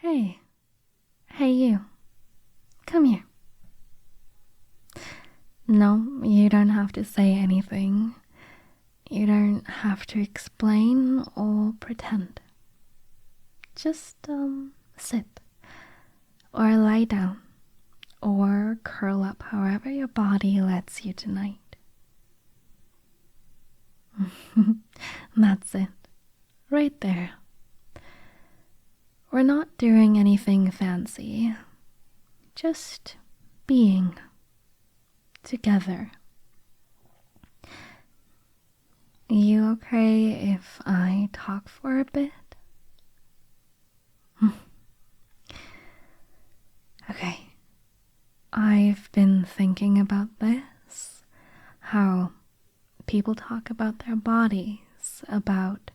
Hey. Hey, you. Come here. No, you don't have to say anything. You don't have to explain or pretend. Just, sit. Or lie down. Or curl up however your body lets you tonight. That's it. Right there. We're not doing anything fancy. Just being together. You okay if I talk for a bit? Okay. I've been thinking about this. How people talk about their bodies, about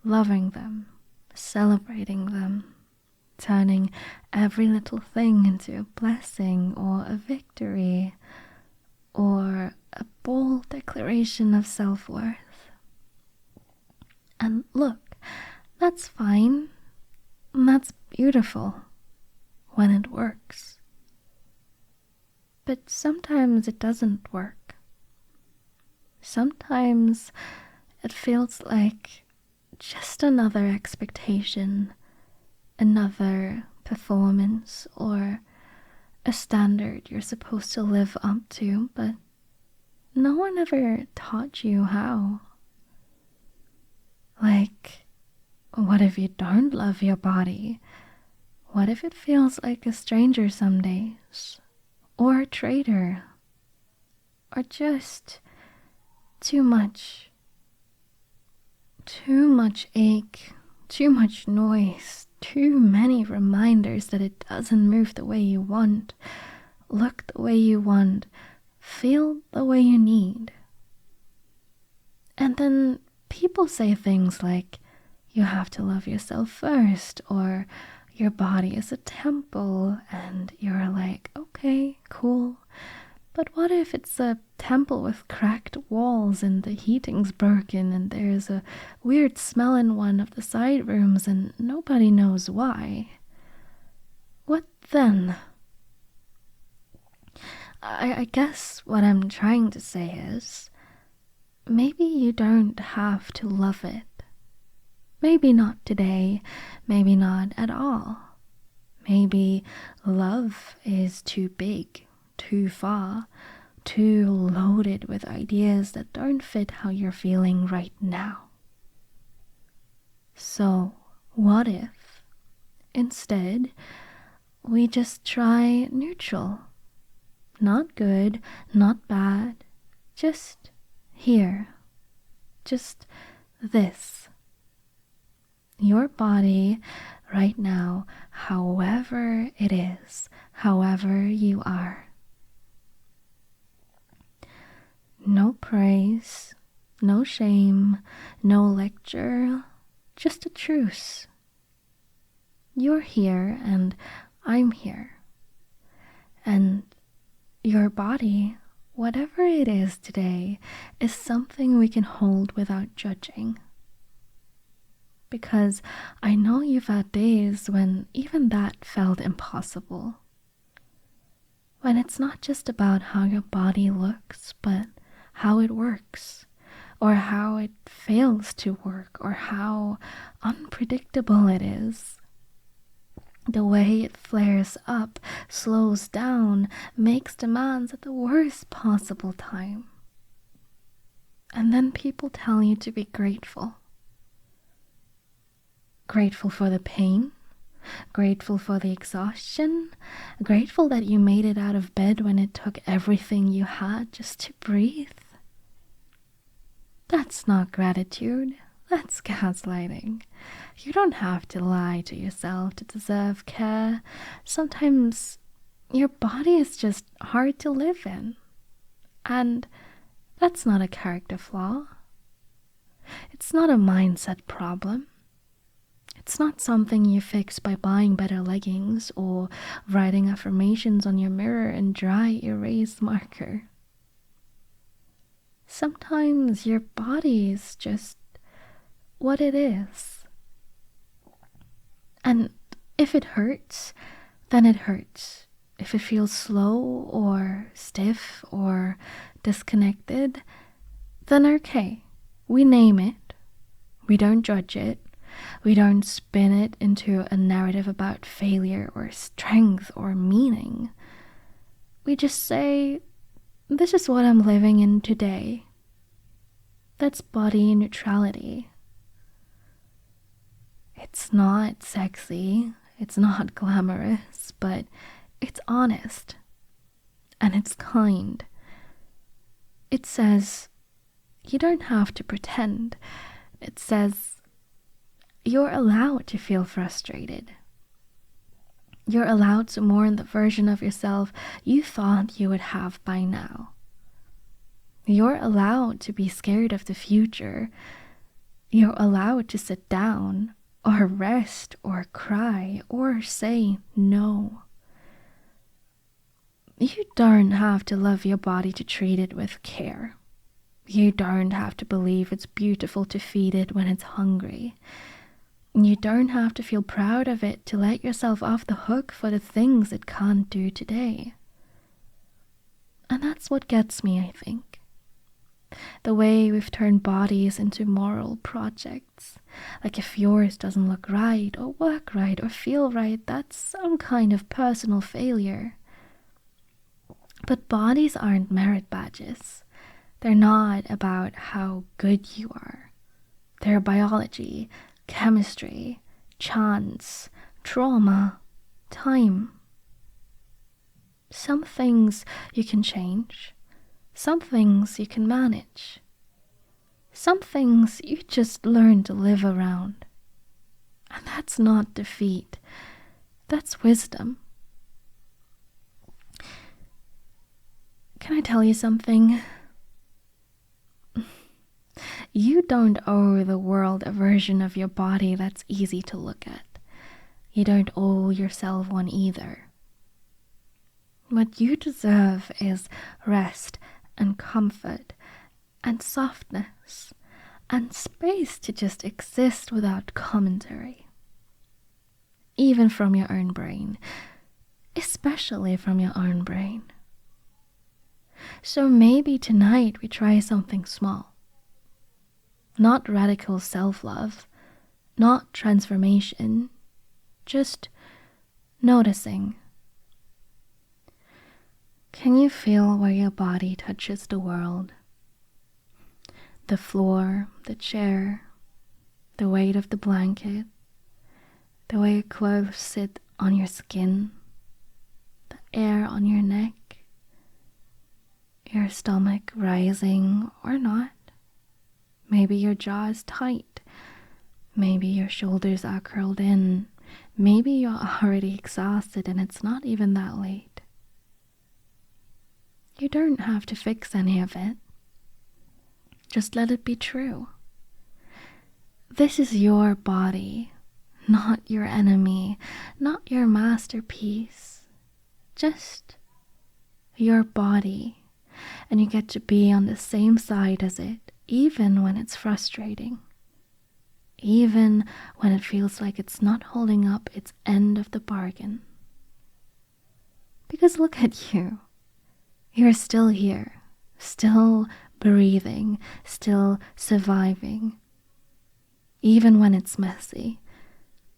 loving them, celebrating them, turning every little thing into a blessing or a victory or a bold declaration of self-worth. And look, that's fine. That's beautiful when it works. But sometimes it doesn't work. Sometimes it feels like just another expectation, another performance, or a standard you're supposed to live up to, but no one ever taught you how. Like, what if you don't love your body? What if it feels like a stranger some days? Or a traitor? Or just too much? Too much ache, too much noise, too many reminders that it doesn't move the way you want, look the way you want, feel the way you need. And then people say things like, you have to love yourself first, or your body is a temple, and you're like, okay, cool. But what if it's a temple with cracked walls and the heating's broken and there's a weird smell in one of the side rooms and nobody knows why? What then? I guess what I'm trying to say is, maybe you don't have to love it. Maybe not today, maybe not at all. Maybe love is too big, too far, too loaded with ideas that don't fit how you're feeling right now. So, what if, instead, we just try neutral? Not good, not bad, just here. Just this. Your body right now, however it is, however you are. No praise, no shame, no lecture, just a truce. You're here and I'm here. And your body, whatever it is today, is something we can hold without judging. Because I know you've had days when even that felt impossible. When it's not just about how your body looks, but how it works, or how it fails to work, or how unpredictable it is. The way it flares up, slows down, makes demands at the worst possible time. And then people tell you to be grateful. Grateful for the pain, grateful for the exhaustion, grateful that you made it out of bed when it took everything you had just to breathe. That's not gratitude, that's gaslighting. You don't have to lie to yourself to deserve care. Sometimes your body is just hard to live in. And that's not a character flaw. It's not a mindset problem. It's not something you fix by buying better leggings or writing affirmations on your mirror in dry erase marker. Sometimes your body is just what it is. And If it hurts, then it hurts. If it feels slow or stiff or disconnected, then okay, we name it. We don't judge it. We don't spin it into a narrative about failure or strength or meaning. We just say, this is what I'm living in today. That's body neutrality. It's not sexy, it's not glamorous, but it's honest. And it's kind. It says, you don't have to pretend. It says, you're allowed to feel frustrated. You're allowed to mourn the version of yourself you thought you would have by now. You're allowed to be scared of the future. You're allowed to sit down, or rest, or cry, or say no. You don't have to love your body to treat it with care. You don't have to believe it's beautiful to feed it when it's hungry. You don't have to feel proud of it to let yourself off the hook for the things it can't do today. And that's what gets me, I think. The way we've turned bodies into moral projects. Like if yours doesn't look right, or work right, or feel right, that's some kind of personal failure. But bodies aren't merit badges. They're not about how good you are. They're biology, chemistry, chance, trauma, time. Some things you can change. Some things you can manage. Some things you just learn to live around. And that's not defeat. That's wisdom. Can I tell you something? You don't owe the world a version of your body that's easy to look at. You don't owe yourself one either. What you deserve is rest and comfort and softness and space to just exist without commentary. Even from your own brain, especially from your own brain. So maybe tonight we try something small. Not radical self-love, not transformation, just noticing. Can you feel where your body touches the world? The floor, the chair, the weight of the blanket, the way your clothes sit on your skin, the air on your neck, your stomach rising or not. Maybe your jaw is tight. Maybe your shoulders are curled in. Maybe you're already exhausted and it's not even that late. You don't have to fix any of it. Just let it be true. This is your body, not your enemy, not your masterpiece. Just your body. And you get to be on the same side as it. Even when it's frustrating. Even when it feels like it's not holding up its end of the bargain. Because look at you. You're still here. Still breathing. Still surviving. Even when it's messy.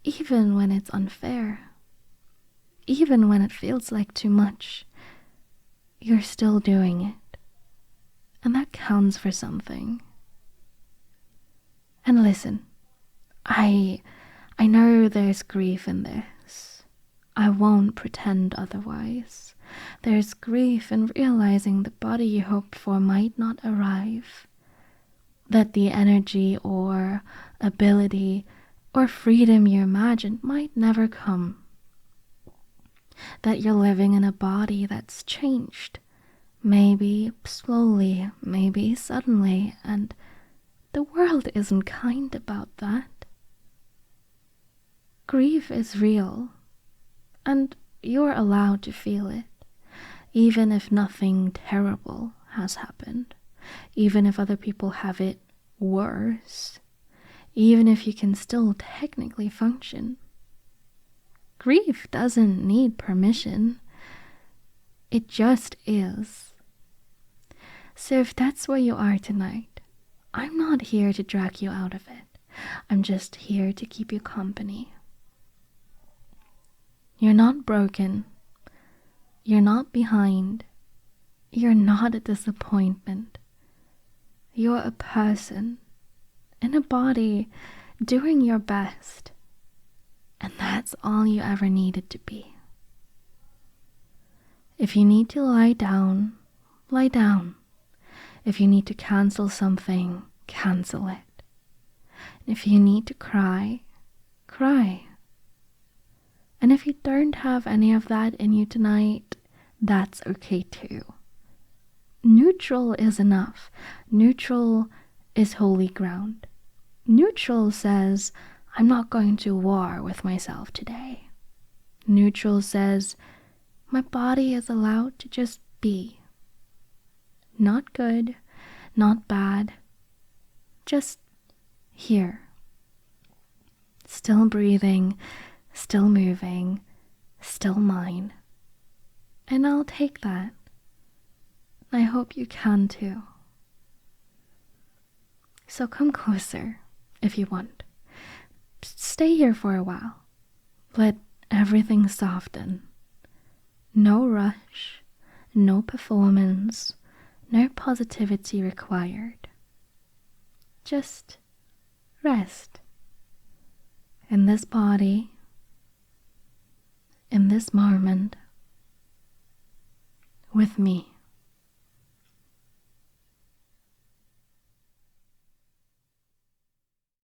Even when it's unfair. Even when it feels like too much. You're still doing it. And that counts for something. And listen, I know there's grief in this. I won't pretend otherwise. There's grief in realizing the body you hoped for might not arrive. That the energy or ability or freedom you imagined might never come. That you're living in a body that's changed. Maybe slowly, maybe suddenly, and the world isn't kind about that. Grief is real, and you're allowed to feel it, even if nothing terrible has happened, even if other people have it worse, even if you can still technically function. Grief doesn't need permission. It just is. So if that's where you are tonight, I'm not here to drag you out of it. I'm just here to keep you company. You're not broken. You're not behind. You're not a disappointment. You're a person in a body doing your best. And that's all you ever needed to be. If you need to lie down, lie down. If you need to cancel something, cancel it. And if you need to cry, cry. And if you don't have any of that in you tonight, that's okay too. Neutral is enough. Neutral is holy ground. Neutral says, I'm not going to war with myself today. Neutral says, my body is allowed to just be. Not good, not bad, just here. Still breathing, still moving, still mine. And I'll take that. I hope you can too. So come closer if you want. Stay here for a while. Let everything soften. No rush, no performance, no positivity required. Just rest in this body, in this moment, with me.